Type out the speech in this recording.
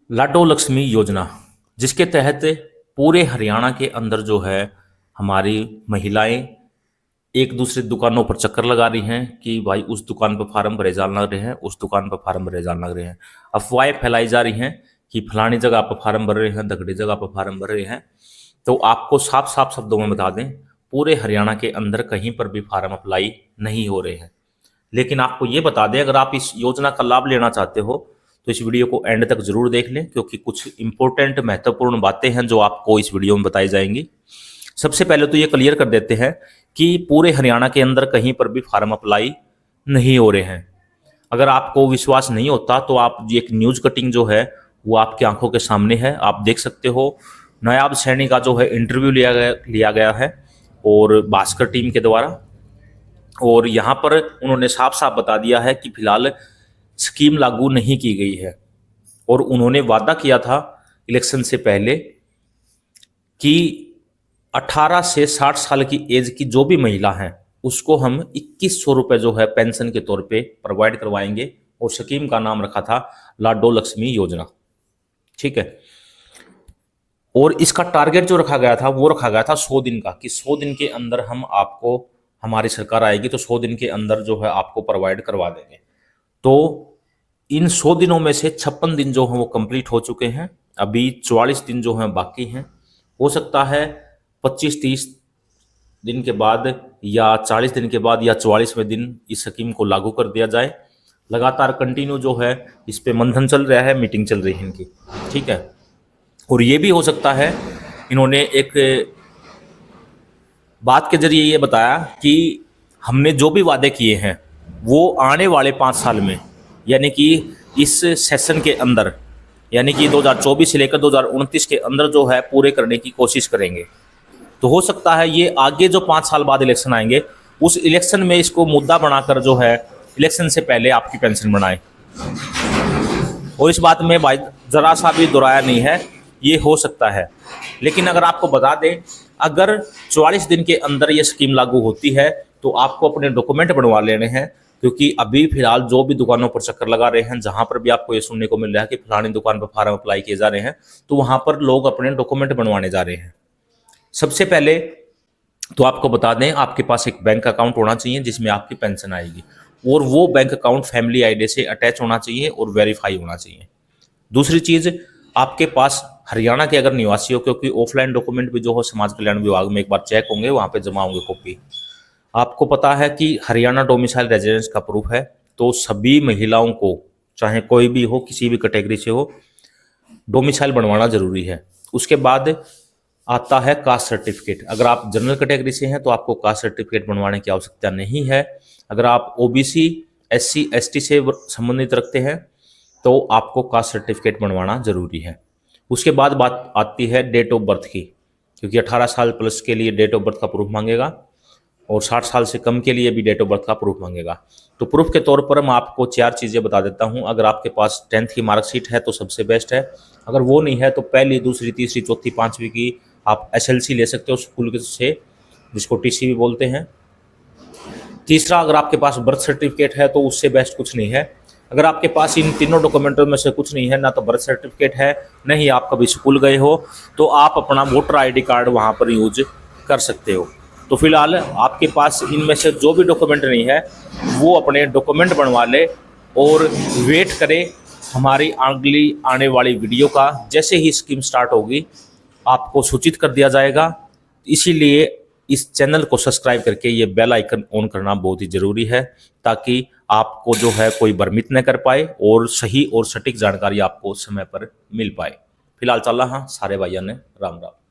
लाडो लक्ष्मी योजना, जिसके तहत पूरे हरियाणा के अंदर जो है हमारी महिलाएं एक दूसरे दुकानों पर चक्कर लगा रही हैं कि भाई उस दुकान पर फार्म भरे जान लग रहे हैं, उस दुकान पर फार्म भरे जान लग रहे हैं। अफवाहें फैलाई जा रही हैं कि फलानी जगह पर फार्म भर रहे हैं, दगड़ी जगह पर फार्म भर रहे हैं। तो आपको साफ साफ शब्दों में बता दें, पूरे हरियाणा के अंदर कहीं पर भी फार्म अप्लाई नहीं हो रहे हैं। लेकिन आपको ये बता दें, अगर आप इस योजना का लाभ लेना चाहते हो तो इस वीडियो को एंड तक जरूर देख लें, क्योंकि कुछ इंपॉर्टेंट महत्वपूर्ण बातें हैं जो आपको इस वीडियो में बताई जाएंगी। सबसे पहले तो ये क्लियर कर देते हैं कि पूरे हरियाणा के अंदर कहीं पर भी फार्म अप्लाई नहीं हो रहे हैं। अगर आपको विश्वास नहीं होता तो आप एक न्यूज़ कटिंग जो है वो आपकी आंखों के सामने है, आप देख सकते हो। नायाब सैनी का जो है इंटरव्यू लिया गया है और भास्कर टीम के द्वारा, और यहाँ पर उन्होंने साफ साफ बता दिया है कि फिलहाल स्कीम लागू नहीं की गई है। और उन्होंने वादा किया था इलेक्शन से पहले कि 18 से 60 साल की एज की जो भी महिला हैं उसको हम 2100 रुपये जो है पेंशन के तौर पे प्रोवाइड करवाएंगे, और स्कीम का नाम रखा था लाडो लक्ष्मी योजना। ठीक है। और इसका टारगेट जो रखा गया था वो रखा गया था 100 दिन का, कि 100 दिन के अंदर हम आपको, हमारी सरकार आएगी तो 100 दिन के अंदर जो है आपको प्रोवाइड करवा देंगे। तो इन 100 दिनों में से 56 दिन जो हैं वो कंप्लीट हो चुके हैं, अभी 44 दिन जो हैं बाकी हैं। हो सकता है 25-30 दिन के बाद या 40 दिन के बाद या 44वें दिन इस स्कीम को लागू कर दिया जाए। लगातार कंटिन्यू जो है इस पे मंथन चल रहा है, मीटिंग चल रही है इनकी। ठीक है। और ये भी हो सकता है इन्होंने एक बात के जरिए ये बताया कि हमने जो भी वादे किए हैं वो आने वाले 5 साल में, यानी कि इस सेशन के अंदर, यानी कि 2024 से लेकर 2029 के अंदर जो है पूरे करने की कोशिश करेंगे। तो हो सकता है ये आगे जो 5 साल बाद इलेक्शन आएंगे उस इलेक्शन में इसको मुद्दा बनाकर जो है इलेक्शन से पहले आपकी पेंशन बढ़ाएं। और इस बात में भाई जरा सा भी दोहराया नहीं है, ये हो सकता है। लेकिन अगर आपको बता दें, अगर 44 दिन के अंदर ये स्कीम लागू होती है तो आपको अपने डॉक्यूमेंट बनवा लेने हैं, क्योंकि अभी फिलहाल जो भी दुकानों पर चक्कर लगा रहे हैं, जहां पर भी आपको ये सुनने को मिल रहा है कि फलानी दुकान पर फार्म अप्लाई किए जा रहे हैं, तो वहां पर लोग अपने डॉक्यूमेंट बनवाने जा रहे हैं। सबसे पहले तो आपको बता दें, आपके पास एक बैंक अकाउंट होना चाहिए जिसमें आपकी पेंशन आएगी, और वो बैंक अकाउंट फैमिली आईडी से अटैच होना चाहिए और वेरीफाई होना चाहिए। दूसरी चीज़, आपके पास हरियाणा के अगर निवासी हो, क्योंकि ऑफलाइन डॉक्यूमेंट भी जो हो समाज कल्याण विभाग में एक बार चेक होंगे, वहाँ पे जमा होंगे कॉपी। आपको पता है कि हरियाणा डोमिसाइल रेजिडेंस का प्रूफ है, तो सभी महिलाओं को, चाहे कोई भी हो, किसी भी कैटेगरी से हो, डोमिसाइल बनवाना जरूरी है। उसके बाद आता है कास्ट सर्टिफिकेट। अगर आप जनरल कैटेगरी से हैं तो आपको कास्ट सर्टिफिकेट बनवाने की आवश्यकता नहीं है। अगर आप ओबीसी, एससी, एसटी से संबंधित रखते हैं तो आपको कास्ट सर्टिफिकेट बनवाना जरूरी है। उसके बाद बात आती है डेट ऑफ बर्थ की, क्योंकि 18 साल प्लस के लिए डेट ऑफ बर्थ का प्रूफ मांगेगा और 60 साल से कम के लिए भी डेट ऑफ बर्थ का प्रूफ मांगेगा। तो प्रूफ के तौर पर मैं आपको 4 चीज़ें बता देता हूं। अगर आपके पास 10th की मार्कशीट है तो सबसे बेस्ट है। अगर वो नहीं है तो पहली, दूसरी, तीसरी, चौथी, पाँचवीं की आप एसएलसी ले सकते हो स्कूल से, जिसको टीसी भी बोलते हैं। तीसरा, अगर आपके पास बर्थ सर्टिफिकेट है तो उससे बेस्ट कुछ नहीं है। अगर आपके पास इन तीनों डॉक्यूमेंटों में से कुछ नहीं है, ना तो बर्थ सर्टिफिकेट है, नहीं आप कभी स्कूल गए हो, तो आप अपना वोटर आईडी कार्ड वहाँ पर यूज कर सकते हो। तो फिलहाल आपके पास इनमें से जो भी डॉक्यूमेंट नहीं है वो अपने डॉक्यूमेंट बनवा ले और वेट करें हमारी अगली आने वाली वीडियो का। जैसे ही स्कीम स्टार्ट होगी आपको सूचित कर दिया जाएगा। इसीलिए इस चैनल को सब्सक्राइब करके ये बेल आइकन ऑन करना बहुत ही ज़रूरी है, ताकि आपको जो है कोई भ्रमित न कर पाए और सही और सटीक जानकारी आपको समय पर मिल पाए। फिलहाल चल रहा, हाँ सारे भाइयों ने राम राम।